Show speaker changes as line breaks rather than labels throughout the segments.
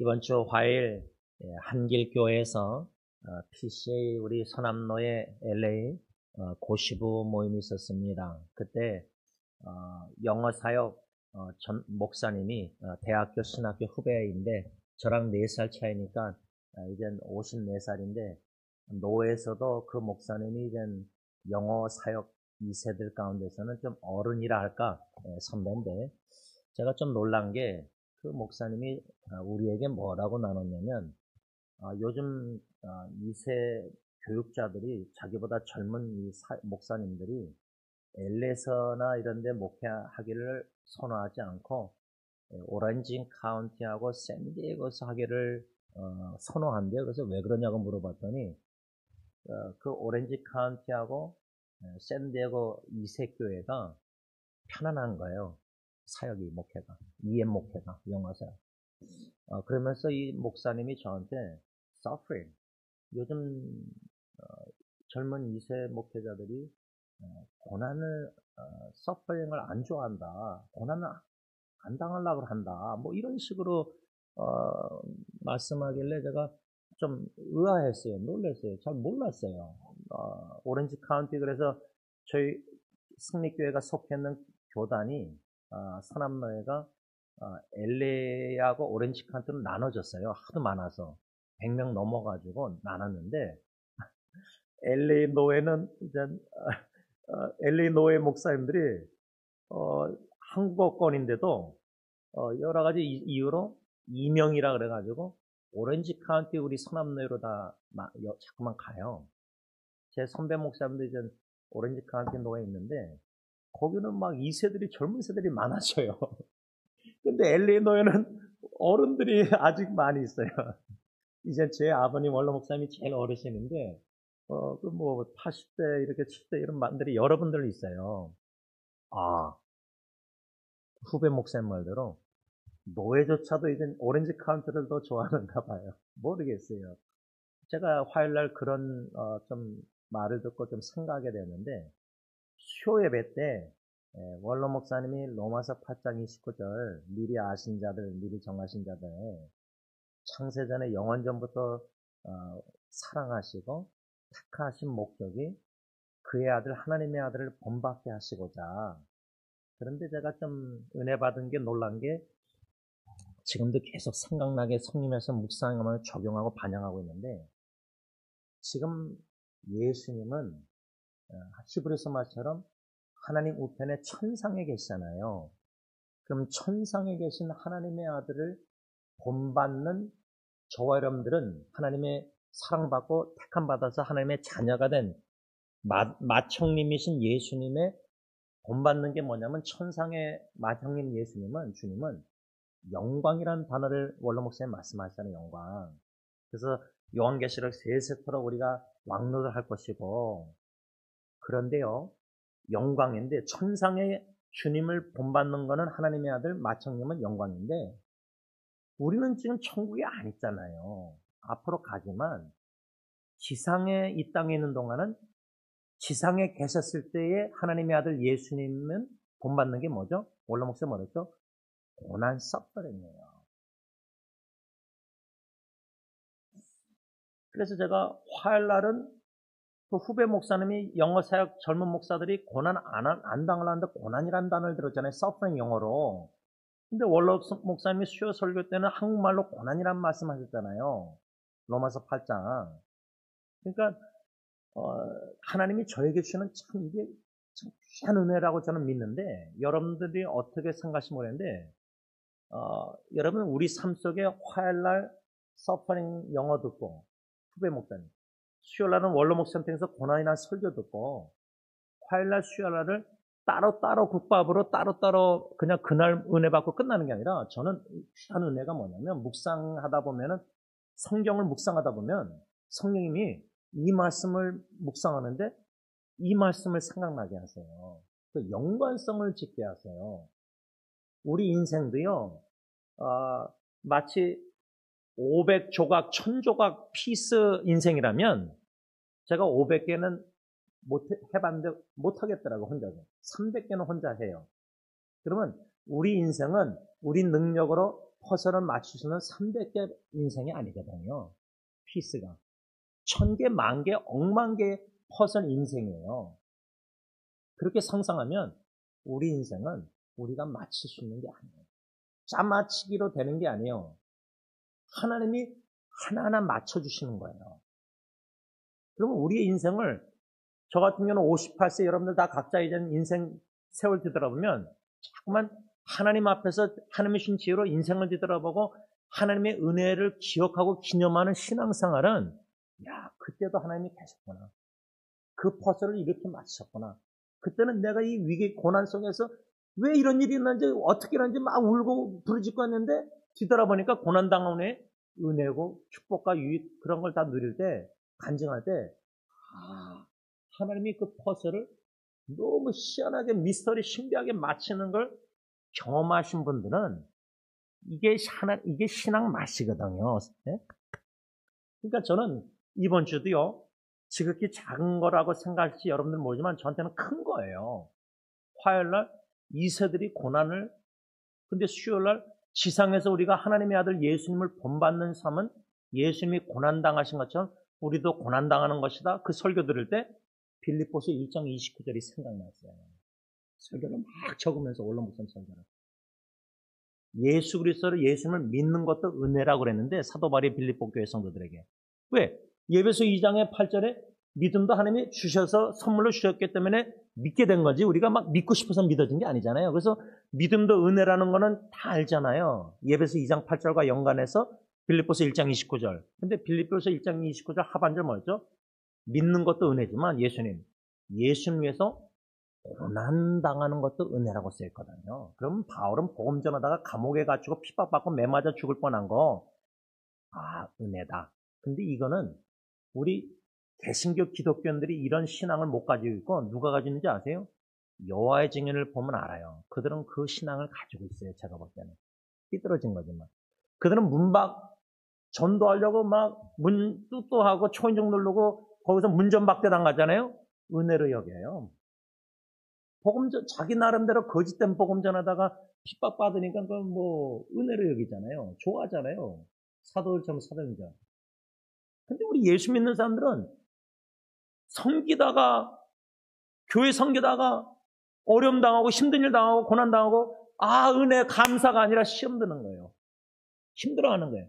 이번 주 화요일 한길교회에서 PCA 우리 서남로의 LA 고시부 모임이 있었습니다. 그때 영어 사역 전 목사님이 대학교 신학교 후배인데 저랑 4살 차이니까 이젠 54살인데 노회에서도 그 목사님이 이젠 영어 사역 2세들 가운데서는 좀 어른이라 할까 선배인데 제가 좀 놀란 게 그 목사님이 우리에게 뭐라고 나눴냐면 요즘 2세 교육자들이 자기보다 젊은 이 목사님들이 LA에서나 이런 데 목회하기를 선호하지 않고 오렌지 카운티하고 샌디에고에서 하기를 선호한대요. 그래서 왜 그러냐고 물어봤더니 그 오렌지 카운티하고 샌디에고 2세 교회가 편안한 거예요. 사역이 목회가, EM 목회가, 영어 사역. 그러면서 이 목사님이 저한테 suffering, 요즘 젊은 2세 목회자들이 고난을, suffering을 안 좋아한다. 고난을 안 당하려고 한다. 뭐 이런 식으로 말씀하길래 제가 좀 의아했어요. 놀랐어요. 잘 몰랐어요. 오렌지 카운티, 그래서 저희 승리교회가 속했는 교단이 서남로회가 LA하고 오렌지 카운티로 나눠졌어요. 하도 많아서 100명 넘어가지고 나눴는데 LA 노회는 이제 LA 노회 목사님들이 한국어권인데도 여러 가지 이유로 이명이라 그래가지고 오렌지 카운티 우리 서남로회로 다 자꾸만 가요. 제 선배 목사님도 이제 오렌지 카운티 노회에 있는데 거기는 막 2세들이 젊은 세들이 많아져요. 근데 LA 노회는 어른들이 아직 많이 있어요. 이제 제 아버님 원로 목사님이 제일 어르신인데 그 뭐 80대 이렇게 70대 이런 분들이 여러분들 있어요. 후배 목사님 말대로 노회조차도 이제 오렌지 카운티를 더 좋아하는가 봐요. 모르겠어요. 제가 화요일날 그런 좀 말을 듣고 좀 생각하게 되는데 수요 예배 때 원로 목사님이 로마서 8장 29절 미리 아신 자들, 미리 정하신 자들 창세전에 영원전부터 사랑하시고 택하신 목적이 그의 아들 하나님의 아들을 본받게 하시고자. 그런데 제가 좀 은혜 받은 게 놀란 게 지금도 계속 생각나게 성님에서 묵상하면서 적용하고 반영하고 있는데 지금 예수님은 히브리서 말처럼 하나님 우편에 천상에 계시잖아요. 그럼 천상에 계신 하나님의 아들을 본받는 저와 여러분들은 하나님의 사랑받고 택함받아서 하나님의 자녀가 된 맏형님이신 예수님의 본받는 게 뭐냐면 천상의 맏형님 예수님은 주님은 영광이라는 단어를 원로 목사님 말씀하시잖아요. 영광. 그래서 요한계시록 3세토록 우리가 왕노를 할 것이고 그런데요. 영광인데 천상의 주님을 본받는 거는 하나님의 아들 맏형님은 영광인데 우리는 지금 천국에 안 있잖아요. 앞으로 가지만 지상에 이 땅에 있는 동안은 지상에 계셨을 때의 하나님의 아들 예수님은 본받는 게 뭐죠? 원로 목사님 뭐랬죠? 고난 서퍼링이에요. 그래서 제가 화요일 날은 그 후배 목사님이 영어 사역 젊은 목사들이 고난 안 당하려는데 고난이라는 단어를 들었잖아요. 서퍼링 영어로. 근데 원로 목사님이 수요 설교 때는 한국말로 고난이라는 말씀하셨잖아요. 로마서 8장. 그러니까 하나님이 저에게 주시는 참 이게 참 귀한 은혜라고 저는 믿는데 여러분들이 어떻게 생각하시면 모르겠는데 여러분 우리 삶 속에 화요일날 서퍼링 영어 듣고 후배 목사님 수요일날은 원로 목사님께서 고난이나 설교 듣고 화요일날 수요일날을 따로따로 국밥으로 따로따로 그냥 그날 은혜 받고 끝나는 게 아니라 저는 귀한 은혜가 뭐냐면 묵상하다 보면은 성경을 묵상하다 보면 성령님이 이 말씀을 묵상하는데 이 말씀을 생각나게 하세요. 그 연관성을 짓게 하세요. 우리 인생도요, 마치 500조각, 1000조각 피스 인생이라면 제가 500개는 해봤는데 못하겠더라고, 혼자서. 300개는 혼자 해요. 그러면 우리 인생은 우리 능력으로 퍼즐을 맞출 수 있는 300개 인생이 아니거든요. 피스가. 1000개, 10,000개, 억만 개의 퍼즐 인생이에요. 그렇게 상상하면 우리 인생은 우리가 맞출 수 있는 게 아니에요. 짜맞추기로 되는 게 아니에요. 하나님이 하나하나 맞춰주시는 거예요. 그러면 우리의 인생을, 저 같은 경우는 58세 여러분들 다 각자 이제 인생 세월 뒤돌아보면 자꾸만 하나님 앞에서 하나님의 신 지혜로 인생을 뒤돌아보고 하나님의 은혜를 기억하고 기념하는 신앙생활은, 야, 그때도 하나님이 계셨구나. 그 퍼즐을 이렇게 맞추셨구나. 그때는 내가 이 위기 고난 속에서 왜 이런 일이 있는지 어떻게 일어났는지 막 울고 부르짖고 했는데 뒤돌아보니까 고난당한 후에 은혜고 축복과 유익 그런 걸 다 누릴 때, 간증할 때, 아, 하나님이 그 퍼즐을 너무 희한하게 미스터리 신비하게 맞히는 걸 경험하신 분들은 이게 신앙 맛이거든요. 네? 그러니까 저는 이번 주도요, 지극히 작은 거라고 생각할지 여러분들 모르지만 저한테는 큰 거예요. 화요일날 이세들이 고난을, 근데 수요일날 지상에서 우리가 하나님의 아들 예수님을 본받는 삶은 예수님이 고난당하신 것처럼 우리도 고난당하는 것이다. 그 설교 들을 때 빌립보서 1장 29절이 생각났어요. 설교를 막 적으면서 원로 목사님 설교를. 예수 그리스도를, 예수님을 믿는 것도 은혜라고 그랬는데 사도 바울이 빌립보 교회 성도들에게. 왜? 예배소 2장의 8절에 믿음도 하나님이 주셔서 선물로 주셨기 때문에 믿게 된 거지 우리가 막 믿고 싶어서 믿어진 게 아니잖아요. 그래서 믿음도 은혜라는 거는 다 알잖아요. 예배소 2장 8절과 연관해서 빌립보서 1장 29절. 근데 빌립보서 1장 29절 하반절 뭐였죠? 믿는 것도 은혜지만 예수님 위해서 고난당하는 것도 은혜라고 써있거든요. 그럼 바울은 복음 전하다가 감옥에 갇히고 핍박받고 매맞아 죽을 뻔한 거, 은혜다. 근데 이거는 우리 개신교 기독교인들이 이런 신앙을 못 가지고 있고 누가 가지고 있는지 아세요? 여호와의 증인을 보면 알아요. 그들은 그 신앙을 가지고 있어요. 제가 볼 때는. 삐뚤어진 거지만. 그들은 문박 전도하려고 막 문 뚜뚜하고 초인종 누르고 거기서 문전박대 당하잖아요. 은혜로 여겨요. 자기 나름대로 거짓된 복음 전하다가 핍박받으니까 그건 뭐 은혜로 여기잖아요. 좋아하잖아요. 사도들처럼 사도행전. 근데 우리 예수 믿는 사람들은 섬기다가, 교회 섬기다가 어려움 당하고 힘든 일 당하고 고난 당하고, 은혜 감사가 아니라 시험 드는 거예요. 힘들어하는 거예요.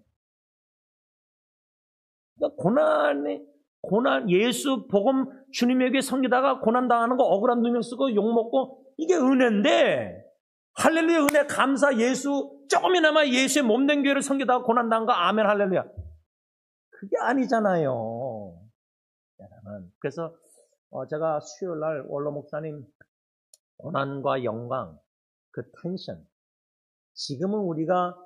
그러니까 예수 복음 주님에게 섬기다가 고난 당하는 거 억울한 누명 쓰고 욕 먹고 이게 은혜인데, 할렐루야 은혜 감사 예수 조금이나마 예수의 몸된 교회를 섬기다가 고난 당한 거 아멘 할렐루야. 그게 아니잖아요. 그래서 제가 수요일날 원로 목사님 고난과 영광, 그 텐션, 지금은 우리가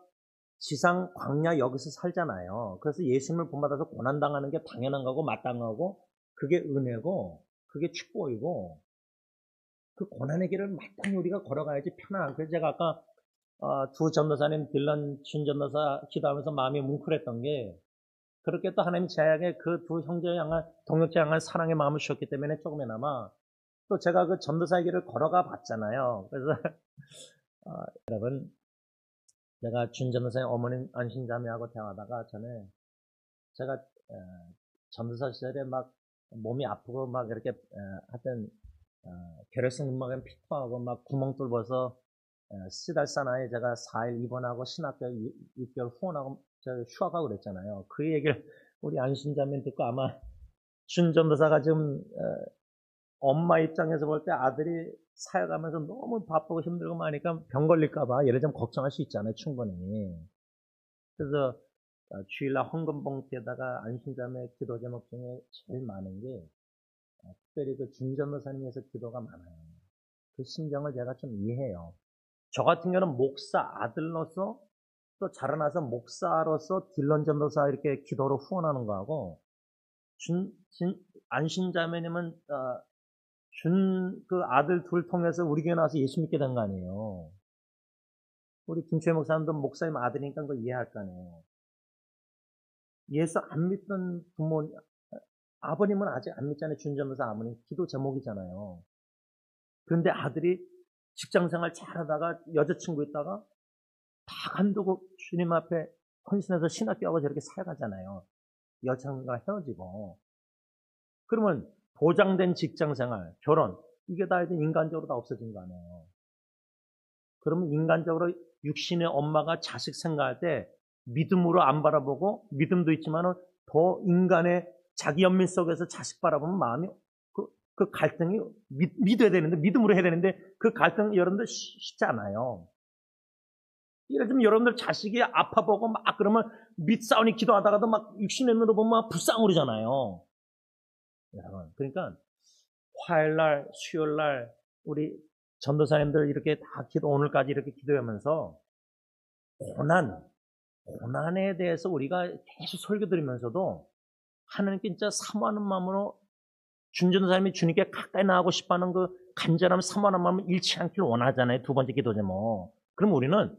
지상 광야 여기서 살잖아요. 그래서 예수님을 본받아서 고난당하는 게 당연한 거고 마땅하고 그게 은혜고 그게 축복이고 그 고난의 길을 마땅히 우리가 걸어가야지 편안한. 그래서 제가 아까 두 전도사님 딜런 준 전도사 기도하면서 마음이 뭉클했던 게, 그렇게 또 하나님 제약에 그 두 형제에 향한 동역자에 향한 사랑의 마음을 주셨기 때문에 조금이나마 또 제가 그 전도사의 길을 걸어가 봤잖아요. 그래서 여러분, 제가 준 전도사의 어머님 안신자매하고 대화하다가 전에 제가 전도사 시절에 막 몸이 아프고 막 이렇게 하여튼 결핵성 근막염 피토하고 막 구멍 뚫어서 시달사나에 제가 4일 입원하고 신학교 6개월 후원하고 휴학하고 그랬잖아요. 그 얘기를 우리 안신자매 듣고 아마 준 전도사가 지금 엄마 입장에서 볼 때 아들이 사역하면서 너무 바쁘고 힘들고 하니까 병 걸릴까봐 예를 들면 걱정할 수 있잖아요. 충분히. 그래서 주일날 헌금봉투에다가 안신자매 기도 제목 중에 제일 많은 게 특별히 그 준전도사님에서 기도가 많아요. 그 심정을 제가 좀 이해해요. 저 같은 경우는 목사 아들로서 또 자라나서 목사로서 딜런 전도사 이렇게 기도로 후원하는 거하고 안신자매님은 준 그 아들 둘 통해서 우리 교회 나와서 예수 믿게 된 거 아니에요. 우리 김초희 목사님도 목사님 아들이니까 그거 이해할 거 아니에요. 예수 안 믿던 부모, 아버님은 아직 안 믿잖아요. 준전도사 아버님 기도 제목이잖아요. 그런데 아들이 직장생활 잘하다가 여자친구 있다가 다 간두고 주님 앞에 헌신해서 신학교하고 저렇게 살아가잖아요. 여자친구가 헤어지고. 그러면 보장된 직장생활, 결혼, 이게 다 이제 인간적으로 다 없어진 거 아니에요. 그러면 인간적으로 육신의 엄마가 자식 생각할 때 믿음으로 안 바라보고, 믿음도 있지만은 더 인간의 자기 연민 속에서 자식 바라보면 마음이 그 갈등이 믿어야 되는데, 믿음으로 해야 되는데 그 갈등 여러분들 쉽지 않아요. 예를 들면 여러분들 자식이 아파 보고 막 그러면 밑싸우니 기도하다가도 막 육신의 눈으로 보면 막 불쌍하고 그러잖아요. 여러분, 그러니까 화요일날, 수요일날 우리 전도사님들 이렇게 다 오늘까지 이렇게 기도하면서 고난에 대해서 우리가 계속 설교 드리면서도 하나님께 진짜 사모하는 마음으로 준전도사님이 주님께 가까이 나가고 싶어하는 그 간절함, 사모하는 마음을 잃지 않길 원하잖아요. 두 번째 기도 제목. 그럼 우리는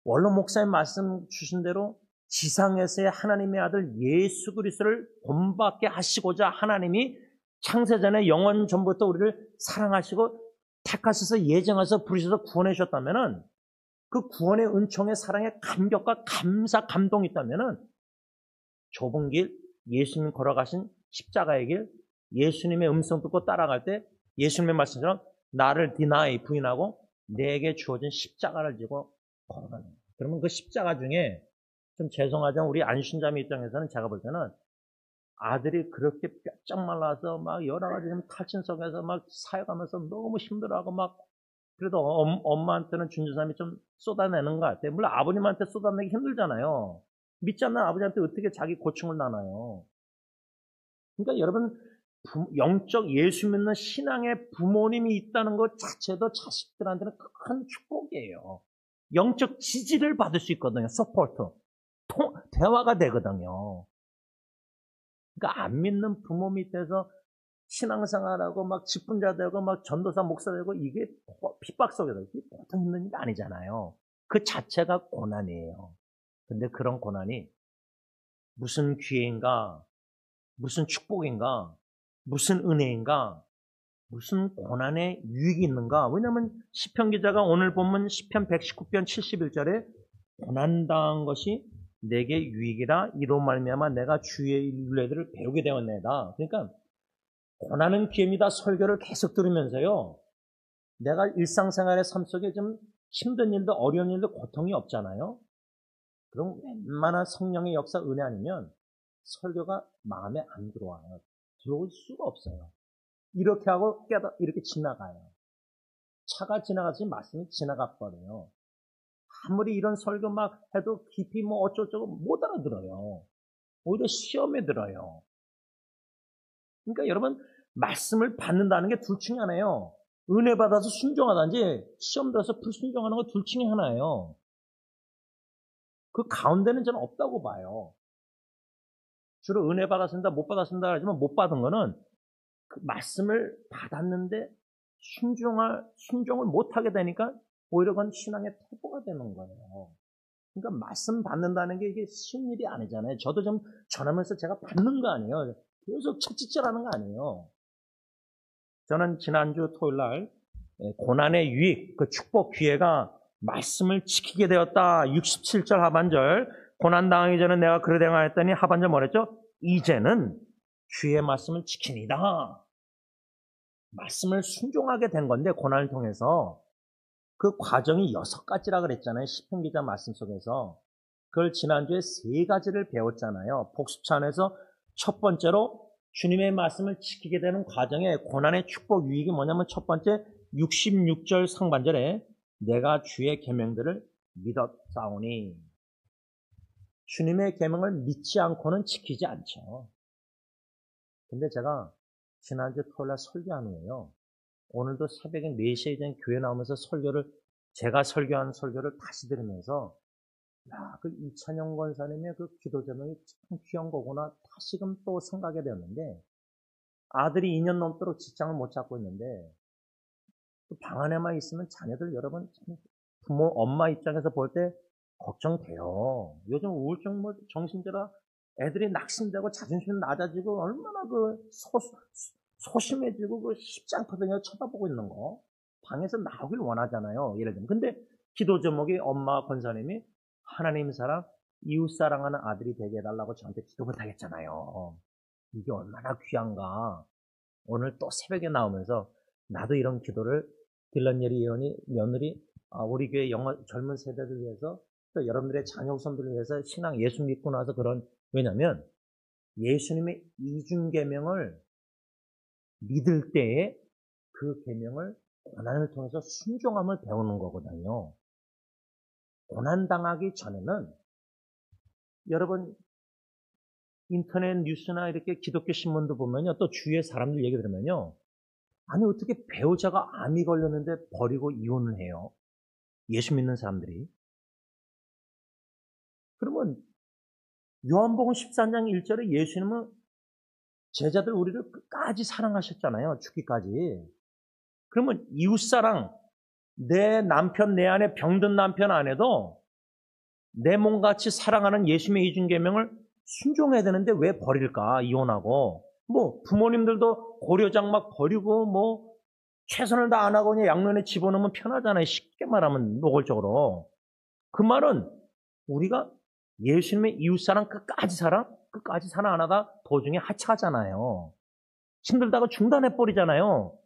원로 목사님 말씀 주신 대로 지상에서의 하나님의 아들 예수 그리스도를 본받게 하시고자 하나님이 창세전에 영원 전부터 우리를 사랑하시고 택하셔서 예정하셔서 부르셔서 구원해 주셨다면은 그 구원의 은총의 사랑의 감격과 감사, 감동이 있다면은 좁은 길, 예수님 걸어가신 십자가의 길, 예수님의 음성 듣고 따라갈 때 예수님의 말씀처럼 나를 디나이 부인하고 내게 주어진 십자가를 지고 걸어가는 거예요. 그러면 그 십자가 중에 좀 죄송하지만 우리 안신자매 입장에서는 제가 볼 때는 아들이 그렇게 뼈쩍 말라서 막 여러 가지 탈진 속에서 막 사역하면서 너무 힘들어하고 막 그래도 엄마한테는 준주사님이 좀 쏟아내는 것 같아요. 물론 아버님한테 쏟아내기 힘들잖아요. 믿지 않는 아버지한테 어떻게 자기 고충을 나눠요. 그러니까 여러분 영적 예수 믿는 신앙의 부모님이 있다는 것 자체도 자식들한테는 큰 축복이에요. 영적 지지를 받을 수 있거든요. 서포트. 대화가 되거든요. 그러니까 안 믿는 부모 밑에서 신앙생활하고 막 직분자 되고 막 전도사 목사 되고 이게 핍박 속에서 이게 보통 힘든 일이 아니잖아요. 그 자체가 고난이에요. 근데 그런 고난이 무슨 기회인가, 무슨 축복인가, 무슨 은혜인가, 무슨 고난의 유익이 있는가? 왜냐하면 시편 기자가 오늘 보면 시편 119편 71절에 고난당한 것이 내게 유익이라 이로 말미암아 내가 주의 윤례들을 배우게 되었네다. 그러니까 고난은 기회입니다. 설교를 계속 들으면서요. 내가 일상생활의 삶 속에 좀 힘든 일도 어려운 일도 고통이 없잖아요. 그럼 웬만한 성령의 역사 은혜 아니면 설교가 마음에 안 들어와요. 들어올 수가 없어요. 이렇게 하고 이렇게 지나가요. 차가 지나가지 말씀이 지나가 버려요. 아무리 이런 설교 막 해도 깊이 뭐 어쩌고저쩌고 못 알아들어요. 오히려 시험에 들어요. 그러니까 여러분 말씀을 받는다는 게 둘 중에 하나예요. 은혜 받아서 순종하든지 시험 들어서 불순종하는 거 둘 중에 하나예요. 그 가운데는 저는 없다고 봐요. 주로 은혜 받았습니다, 못 받았습니다 하지만 못 받은 거는 그 말씀을 받았는데 순종을 못하게 되니까 오히려 그건 신앙의 태보가 되는 거예요. 그러니까 말씀 받는다는 게 이게 쉬운 일이 아니잖아요. 저도 좀 전하면서 제가 받는 거 아니에요. 계속 채찍질하는 거 아니에요. 저는 지난주 토요일 날 고난의 유익, 그 축복 기회가 말씀을 지키게 되었다. 67절 하반절 고난당하기 전에 내가 그래 행하였더니 하반절 뭐랬죠? 이제는 주의 말씀을 지키니다. 말씀을 순종하게 된 건데 고난을 통해서 그 과정이 6가지라 그랬잖아요. 시편 기자 말씀 속에서. 그걸 지난주에 3가지를 배웠잖아요. 복습차 안에서 첫 번째로 주님의 말씀을 지키게 되는 과정에 고난의 축복 유익이 뭐냐면 첫 번째 66절 상반절에 내가 주의 계명들을 믿었사오니 주님의 계명을 믿지 않고는 지키지 않죠. 근데 제가 지난주 토요일 날 설교한 후에요. 오늘도 새벽에 4시에 이제 교회 나오면서 제가 설교한 설교를 다시 들으면서 그 이찬영 권사님의 그 기도 제목이 참 귀한 거구나 다시금 또 생각이 되었는데 아들이 2년 넘도록 직장을 못 잡고 있는데 방 안에만 있으면 자녀들 여러분 부모 엄마 입장에서 볼 때 걱정돼요. 요즘 우울증 정신제라 애들이 낙심되고 자존심 낮아지고 얼마나 소심해지고 쉽지 않거든요. 쳐다보고 있는 거. 방에서 나오길 원하잖아요. 예를 들면. 근데 기도 제목이 엄마 권사님이 하나님 사랑, 이웃 사랑하는 아들이 되게 해달라고 저한테 기도 부탁했잖아요. 이게 얼마나 귀한가. 오늘 또 새벽에 나오면서 나도 이런 기도를 딜런 예리 며느리 우리 교회 젊은 세대들 위해서 또 여러분들의 자녀 후손들을 위해서 신앙 예수 믿고 나서 왜냐면 예수님의 이중계명을 믿을 때에 그 계명을 고난을 통해서 순종함을 배우는 거거든요. 고난당하기 전에는 여러분 인터넷 뉴스나 이렇게 기독교 신문도 보면요. 또 주위의 사람들 얘기 들으면요. 아니 어떻게 배우자가 암이 걸렸는데 버리고 이혼을 해요? 예수 믿는 사람들이. 그러면 요한복음 14장 1절에 예수님은 제자들 우리를 끝까지 사랑하셨잖아요. 죽기까지. 그러면 이웃사랑, 내 남편, 내 안에 병든 남편 안에도 내 몸같이 사랑하는 예수님의 이중계명을 순종해야 되는데 왜 버릴까? 이혼하고. 뭐 부모님들도 고려장 막 버리고 뭐 최선을 다 안 하고 그냥 양면에 집어넣으면 편하잖아요. 쉽게 말하면 노골적으로. 그 말은 우리가 예수님의 이웃사랑 끝까지 사랑 안 하다 도중에 하차하잖아요. 힘들다가 중단해버리잖아요.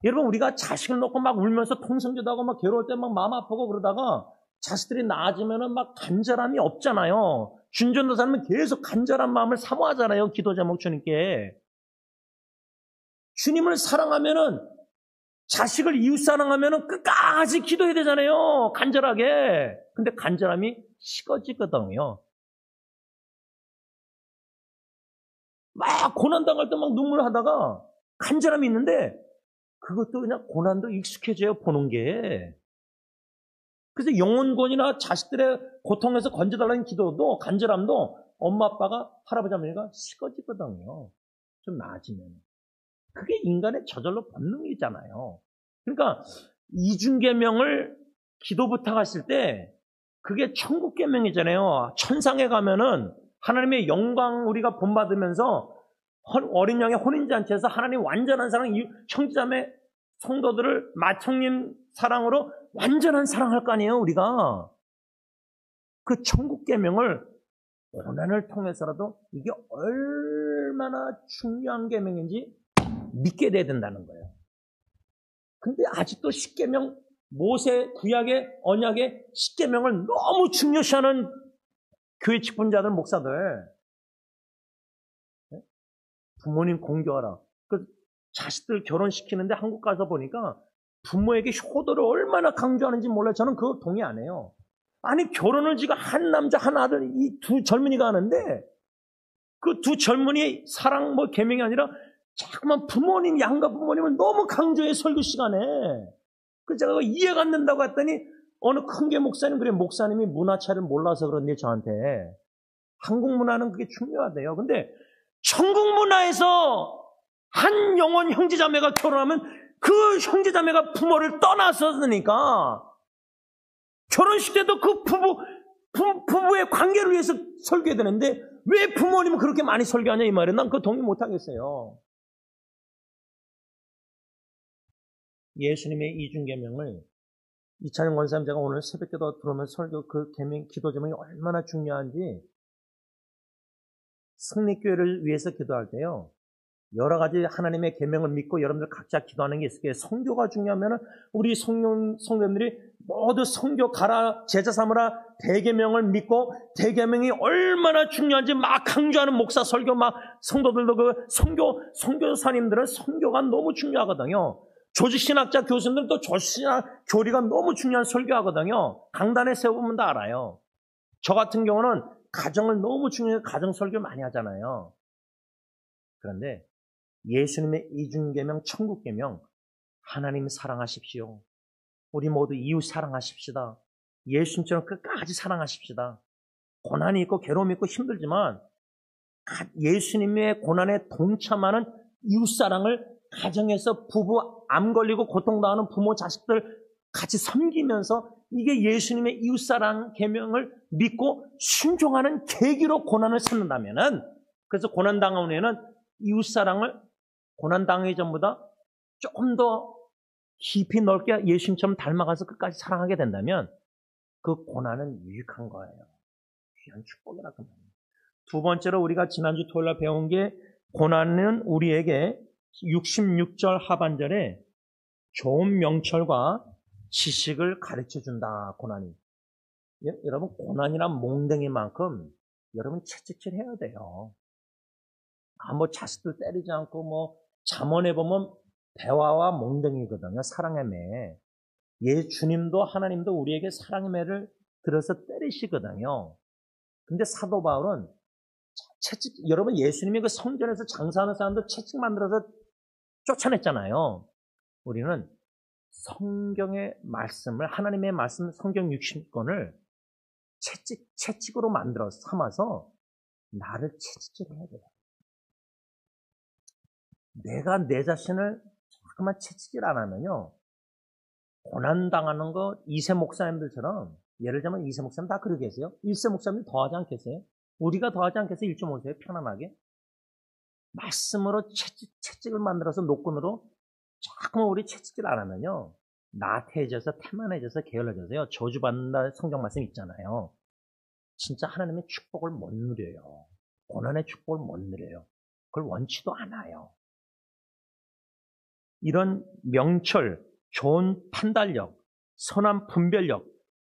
여러분 우리가 자식을 놓고 막 울면서 통성기도 하고 막 괴로울 때 막 마음 아프고 그러다가 자식들이 나아지면은 막 간절함이 없잖아요. 준전도사님은 계속 간절한 마음을 사모하잖아요. 기도 제목 주님께. 주님을 사랑하면은 자식을 이웃 사랑하면은 끝까지 기도해야 되잖아요. 간절하게. 근데 간절함이 식어지거든요. 막 고난당할 때 막 눈물 하다가 간절함이 있는데 그것도 그냥 고난도 익숙해져요. 보는 게. 그래서 영혼권이나 자식들의 고통에서 건져달라는 기도도 간절함도 엄마 아빠가 할아버지 어머니가 식어지거든요. 좀 나아지면. 그게 인간의 저절로 본능이잖아요. 그러니까 이중계명을 기도 부탁하실 때 그게 천국계명이잖아요. 천상에 가면은 하나님의 영광 우리가 본받으면서 어린 양의 혼인잔치에서 하나님 완전한 사랑, 형제자매 성도들을 마청님 사랑으로 완전한 사랑할 거 아니에요, 우리가. 그 천국계명을 고난을 통해서라도 이게 얼마나 중요한 계명인지 믿게 돼야 된다는 거예요. 근데 아직도 십계명, 모세 구약의 언약의 십계명을 너무 중요시하는 교회 직분자들, 목사들. 부모님 공경하라. 그 자식들 결혼시키는데 한국 가서 보니까 부모에게 효도를 얼마나 강조하는지 몰라요. 저는 그거 동의 안 해요. 아니 결혼을 지금 한 남자 한 아들 이 두 젊은이가 하는데 그 두 젊은이 사랑 뭐 계명이 아니라 자꾸만 부모님 양가 부모님을 너무 강조해 설교 시간에. 그래서 제가 이해가 안 된다고 했더니 어느 큰교 목사님 그래 목사님이 문화차를 몰라서 그런데 저한테 한국 문화는 그게 중요하대요. 근데 천국 문화에서 한 영혼 형제자매가 결혼하면 그 형제자매가 부모를 떠났었으니까 결혼식 때도 그 부부의 관계를 위해서 설교해야 되는데 왜 부모님은 그렇게 많이 설교하냐 이 말이에요. 난 그거 동의 못하겠어요. 예수님의 이중계명을 이찬영 권사님 제가 오늘 새벽기도 들으면서 설교 그 계명 기도 제목이 얼마나 중요한지 승리교회를 위해서 기도할 때요. 여러 가지 하나님의 계명을 믿고 여러분들 각자 기도하는 게 있을 거예요. 성교가 중요하면은 우리 성도님들이 모두 성교 가라 제자 삼으라 대계명을 믿고 대계명이 얼마나 중요한지 막 강조하는 목사 설교 막 성도들도 그 성교사님들은 성교가 너무 중요하거든요. 조직신학자 교수님들도 조직신학 교리가 너무 중요한 설교하거든요. 강단에 세워보면 다 알아요. 저 같은 경우는 가정을 너무 중요해서 가정 설교 많이 하잖아요. 그런데 예수님의 이중계명, 천국계명, 하나님 사랑하십시오. 우리 모두 이웃 사랑하십시다. 예수님처럼 끝까지 사랑하십시다. 고난이 있고 괴로움이 있고 힘들지만 예수님의 고난에 동참하는 이웃 사랑을 가정에서 부부 암 걸리고 고통당하는 부모 자식들 같이 섬기면서 이게 예수님의 이웃사랑 계명을 믿고 순종하는 계기로 고난을 찾는다면은 그래서 고난당한 후에는 이웃사랑을 고난당하기 전보다 조금 더 깊이 넓게 예수님처럼 닮아가서 끝까지 사랑하게 된다면 그 고난은 유익한 거예요. 귀한 축복이라 그 말이에요. 두 번째로 우리가 지난주 토요일 날 배운 게 고난은 우리에게 66절 하반절에 좋은 명철과 지식을 가르쳐준다. 고난이. 여러분 고난이란 몽댕이만큼 여러분 채찍질 해야 돼요. 뭐 자식들 때리지 않고 뭐 잠언에 보면 배화와 몽댕이거든요. 사랑의 매. 주님도 하나님도 우리에게 사랑의 매를 들어서 때리시거든요. 근데 사도 바울은 채찍, 여러분 예수님이 그 성전에서 장사하는 사람들 채찍 만들어서 쫓아냈잖아요. 우리는 성경의 말씀을, 하나님의 말씀, 성경 60권을 채찍으로 만들어 삼아서 나를 채찍질해야 돼요. 내가 내 자신을 자꾸만 채찍질 안 하면요. 고난당하는 거 이세 목사님들처럼, 예를 들면 이세 목사님 다 그러고 계세요. 일세 목사님 더하지 않겠어요? 우리가 더하지 않겠어요? 1.5세요? 편안하게. 말씀으로 채찍을 만들어서 노끈으로 자꾸만 우리 채찍질 안 하면요. 나태해져서 태만해져서 게을러져서요. 저주받는다 성경 말씀 있잖아요. 진짜 하나님의 축복을 못 누려요. 고난의 축복을 못 누려요. 그걸 원치도 않아요. 이런 명철, 좋은 판단력, 선한 분별력,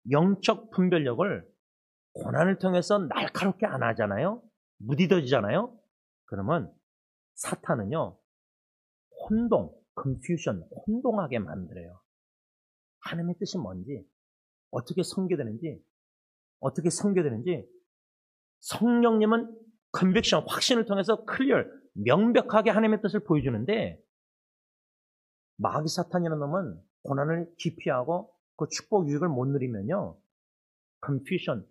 영적 분별력을 고난을 통해서 날카롭게 안 하잖아요. 무디더지잖아요. 그러면 사탄은요. 혼동, confusion, 혼동하게 만들어요. 하나님의 뜻이 뭔지, 어떻게 설교되는지, 성령님은 conviction, 확신을 통해서 clear, 명백하게 하나님의 뜻을 보여주는데 마귀 사탄이라는 놈은 고난을 기피하고 그 축복 유익을 못 누리면요. confusion,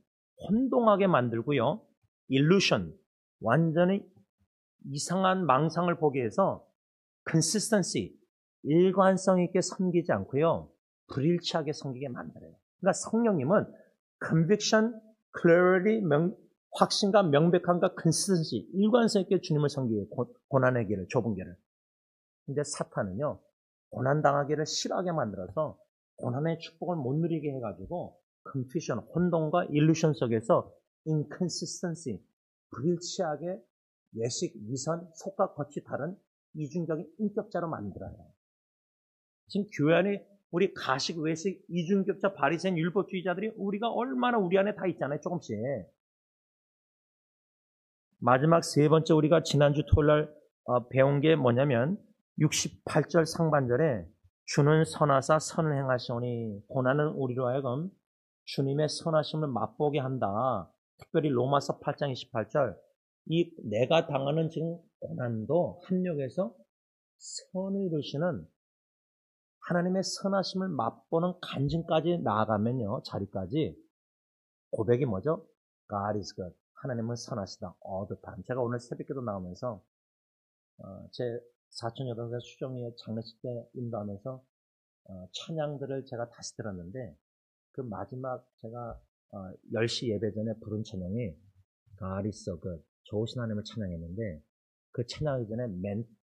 혼동하게 만들고요. illusion, 완전히 이상한 망상을 보게 해서 consistency, 일관성 있게 섬기지 않고요. 불일치하게 섬기게 만들어요. 그러니까 성령님은 conviction, clarity, 확신과 명백함과 consistency, 일관성 있게 주님을 섬기게 고난의 길을, 좁은 길을. 근데 사탄은요. 고난당하기를 싫어하게 만들어서 고난의 축복을 못 누리게 해가지고 confusion, 혼동과 illusion 속에서 inconsistency, 불일치하게 외식, 위선, 속과 겉이 다른 이중적인 인격자로 만들어요. 지금 교회 안에 우리 가식, 외식, 이중격자, 바리새인, 율법주의자들이 우리가 얼마나 우리 안에 다 있잖아요. 조금씩. 마지막 세 번째 우리가 지난주 토요일 날 배운 게 뭐냐면 68절 상반절에 주는 선하사 선을 행하시오니 고난은 우리로 하여금 주님의 선하심을 맛보게 한다. 특별히 로마서 8장 28절 이 내가 당하는 지금 고난도 합력해서 선을 이루시는 하나님의 선하심을 맛보는 간증까지 나아가면요. 자리까지 고백이 뭐죠? God is good. 하나님은 선하시다. all the time. 제가 오늘 새벽기도 나오면서 제 사촌 여동생 수정이의 장례식 때 인도하면서 찬양들을 제가 다시 들었는데 그 마지막 제가 10시 예배 전에 부른 찬양이 God is so good. 좋으신 하나님을 찬양했는데 그 찬양하기 전에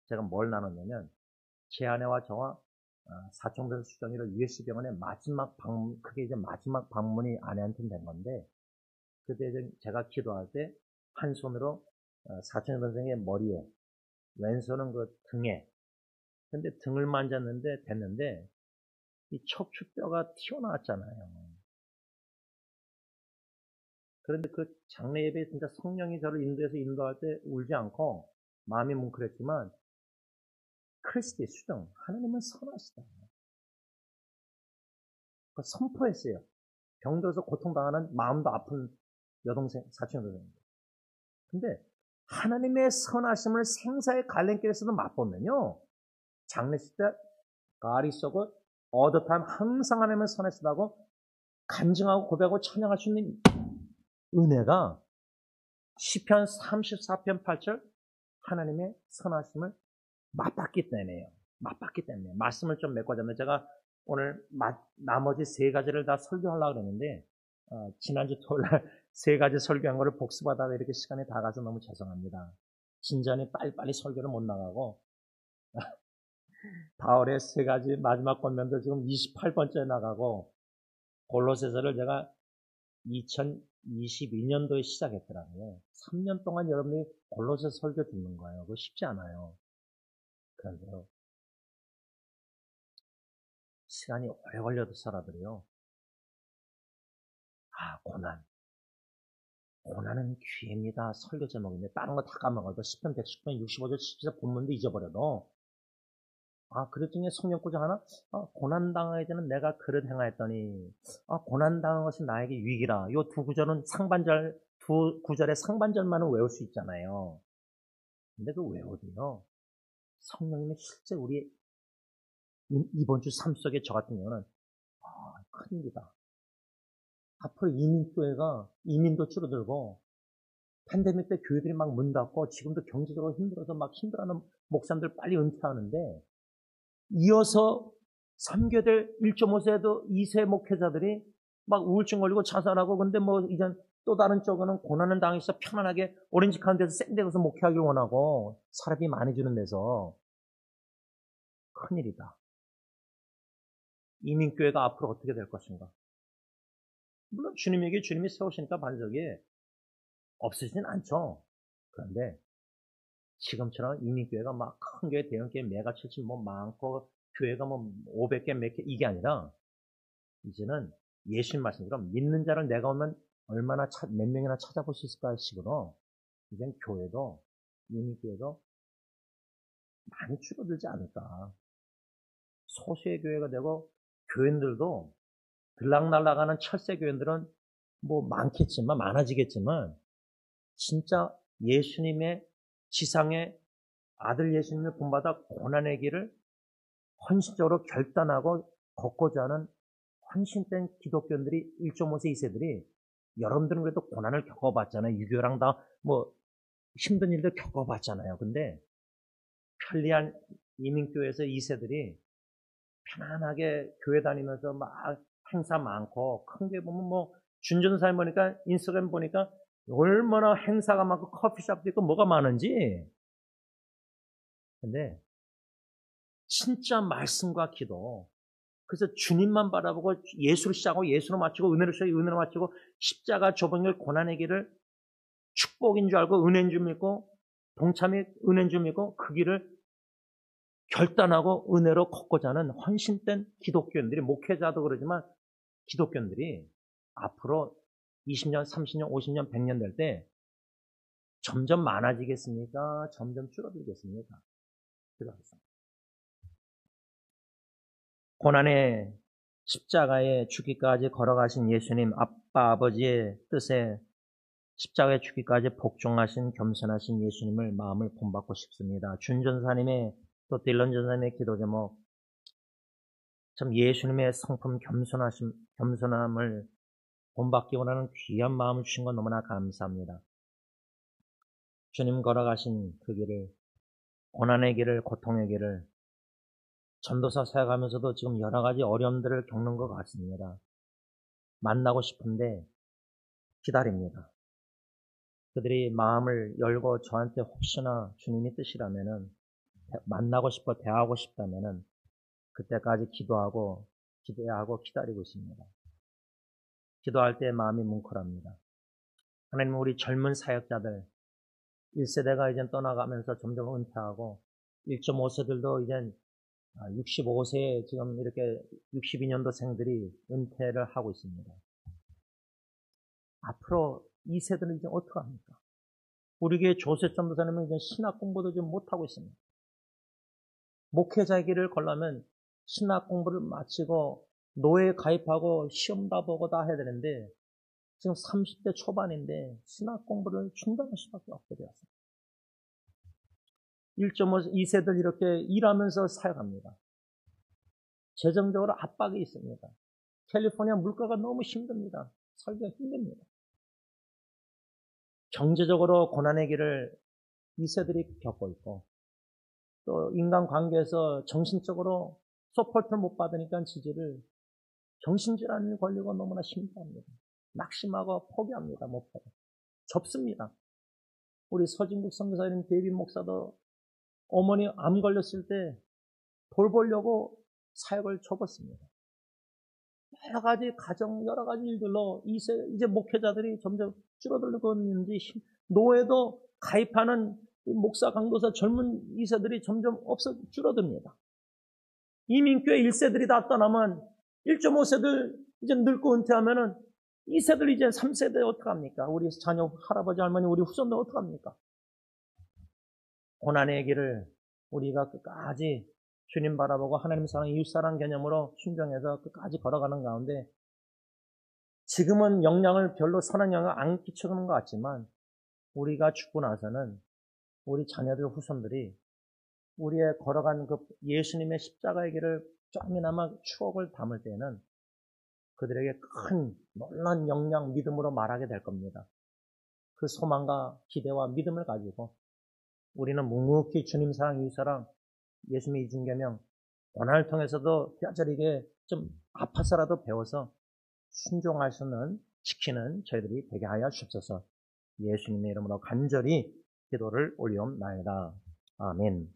제가 뭘 나눴냐면 제 아내와 저와 사촌 여동생 수정이를 USC 병원에 마지막 방문, 그게 이제 마지막 방문이 아내한테 된 건데 그때 제가 기도할 때 한 손으로 사촌 여동생의 머리에 왼손은 그 등에. 근데 등을 만졌는데 됐는데 이 척추뼈가 튀어나왔잖아요. 그런데 그 장례 예배에 진짜 성령이 저를 인도할 때 울지 않고 마음이 뭉클했지만 크리스티의 수정, 하나님은 선하시다. 그 선포했어요. 병들어서 고통당하는 마음도 아픈 여동생, 사촌 여동생. 근데 하나님의 선하심을 생사의 갈림길에서도 맛보면요. 장례식 때 God is so good, all the time 항상 하나님은 선하시다고 간증하고 고백하고 찬양할 수 있는 은혜가 시편 34편 8절 하나님의 선하심을 맛봤기 때문에요. 맛봤기 때문에 말씀을 좀 맺고 자면 제가 오늘 나머지 세 가지를 다 설교하려고 그랬는데 지난주 토요일날 세 가지 설교한 거를 복습하다가 이렇게 시간이 다 가서 너무 죄송합니다. 진전이 빨리빨리 설교를 못 나가고 바울의 세 가지 마지막 권면도 지금 28번째 나가고 골로새서를 제가 2022년도에 시작했더라고요. 3년 동안 여러분들이 골로새 설교 듣는 거예요. 그거 쉽지 않아요. 그런데요, 시간이 오래 걸려서라도요, 고난은 귀해입니다. 설교 제목인데, 다른 거 다 까먹어도 10편, 110편, 65절, 17절 본문도 잊어버려도, 그릇 중에 성경 구절 하나? 고난당하기 전에 내가 그릇 행하였더니, 고난당한 것이 나에게 유익이라. 요 두 구절은 두 구절의 상반절만은 외울 수 있잖아요. 근데 그 외우도요, 성령님이 실제 우리 이번 주 삶 속에 저 같은 경우는, 큰일이다. 앞으로 이민도 줄어들고, 팬데믹 때 교회들이 막 문 닫고, 지금도 경제적으로 힘들어서 막 힘들어하는 목사님들 빨리 은퇴하는데, 이어서 3교대 1.5세도 2세 목회자들이 막 우울증 걸리고 자살하고, 근데 뭐 이젠 또 다른 쪽은 고난을 당해서 편안하게 오렌지 카운티에서 센 데서 목회하길 원하고, 사람이 많이 주는 데서 큰일이다. 이민교회가 앞으로 어떻게 될 것인가? 물론 주님이 세우시니까 반석이 없어지진 않죠. 그런데 지금처럼 이민교회가 막 큰 교회, 대형 교회, 메가처치 뭐 많고, 교회가 뭐 500개 몇 개, 이게 아니라, 이제는 예수님 말씀처럼 믿는 자를 내가 오면 몇 명이나 찾아볼 수 있을까 식으로, 이젠 교회도, 이민교회도 많이 줄어들지 않을까. 소수의 교회가 되고, 교인들도 들락날락하는 철새 교인들은 뭐 많아지겠지만, 진짜 예수님의 지상의 아들 예수님을 본받아 고난의 길을 헌신적으로 결단하고 걷고자 하는 헌신된 기독교인들이 1.5세, 2세들이, 여러분들은 그래도 고난을 겪어봤잖아요. 유교랑 다 뭐 힘든 일도 겪어봤잖아요. 근데 편리한 이민교회에서 2세들이 편안하게 교회 다니면서 막 행사 많고, 큰 게 보면 뭐 준전사에 보니까, 인스타그램 보니까 얼마나 행사가 많고 커피숍도 있고 뭐가 많은지. 근데 진짜 말씀과 기도, 그래서 주님만 바라보고 예수를 시작하고 예수로 마치고 은혜로 시작하고 은혜로 마치고, 십자가 좁은 길 고난의 길을 축복인 줄 알고 은혜인 줄 믿고, 동참이 은혜인 줄 믿고, 그 길을 결단하고 은혜로 걷고자 하는 헌신된 기독교인들이, 목회자도 그러지만 기독교인들이 앞으로 20년, 30년, 50년, 100년 될 때 점점 많아지겠습니까? 점점 줄어들겠습니까? 그렇습니다. 고난의 십자가의 죽기까지 걸어가신 예수님, 아버지의 뜻에 십자가의 죽기까지 복종하신 겸손하신 예수님을 마음을 본받고 싶습니다. 준전사님의, 또 딜런 전사님의 기도 제목, 참 예수님의 성품 겸손함을 본받기 원하는 귀한 마음을 주신 건 너무나 감사합니다. 주님 걸어가신 그 길을, 고난의 길을, 고통의 길을, 전도사 사역하면서도 지금 여러 가지 어려움들을 겪는 것 같습니다. 만나고 싶은데 기다립니다. 그들이 마음을 열고 저한테 혹시나 주님이 뜻이라면은, 만나고 싶어 대화하고 싶다면은, 그때까지 기도하고 기다리고 있습니다. 기도할 때 마음이 뭉클합니다. 하나님, 우리 젊은 사역자들, 1세대가 이제 떠나가면서 점점 은퇴하고, 1.5세들도 이제 65세에 지금 이렇게 62년도생들이 은퇴를 하고 있습니다. 앞으로 2세들은 이제 어떡합니까? 우리 교회 조셉 전도사님은 이제 신학 공부도 좀 못하고 있습니다. 목회자의 길을 걸려면 신학 공부를 마치고 노예에 가입하고 시험 다 보고 다 해야 되는데, 지금 30대 초반인데 신학 공부를 중단할 수밖에 없게 되었습니다. 1.5, 2세들 이렇게 일하면서 사역합니다. 재정적으로 압박이 있습니다. 캘리포니아 물가가 너무 힘듭니다. 살기가 힘듭니다. 경제적으로 고난의 길을 2세들이 겪고 있고, 또 인간관계에서 정신적으로 서포트를 못 받으니까 지지를, 정신질환이 걸리고 너무나 힘들합니다. 낙심하고 포기합니다. 목회를 접습니다. 우리 서진국 선교사님 데이빗 목사도 어머니 암 걸렸을 때 돌보려고 사역을 접었습니다. 여러 가지 가정, 여러 가지 일들로 이제 목회자들이 점점 줄어들고 있는지 노예도 가입하는 목사, 강도사, 젊은 2세들이 점점 줄어듭니다. 이민교회 1세들이 다 떠나면 1.5세들 이제 늙고 은퇴하면은 2세들 이제 3세대 어떡합니까? 우리 자녀, 할아버지, 할머니, 우리 후손들 어떡합니까? 고난의 길을 우리가 끝까지 주님 바라보고 하나님 사랑, 이웃사랑 개념으로 순종해서 끝까지 걸어가는 가운데 지금은 별로 선한 영향을 안 끼치는 것 같지만 우리가 죽고 나서는 우리 자녀들, 후손들이 우리의 걸어간 그 예수님의 십자가의 길을 조금이나마 추억을 담을 때는 그들에게 큰 놀란 영향, 믿음으로 말하게 될 겁니다. 그 소망과 기대와 믿음을 가지고 우리는 묵묵히 주님 사랑, 이웃 사랑, 예수님의 이중계명, 고난을 통해서도 뼈저리게 좀 아파서라도 배워서 순종할 수 있는, 지키는 저희들이 되게 하여 주옵소서. 예수님의 이름으로 간절히 기도를 올리옵나이다. 아멘.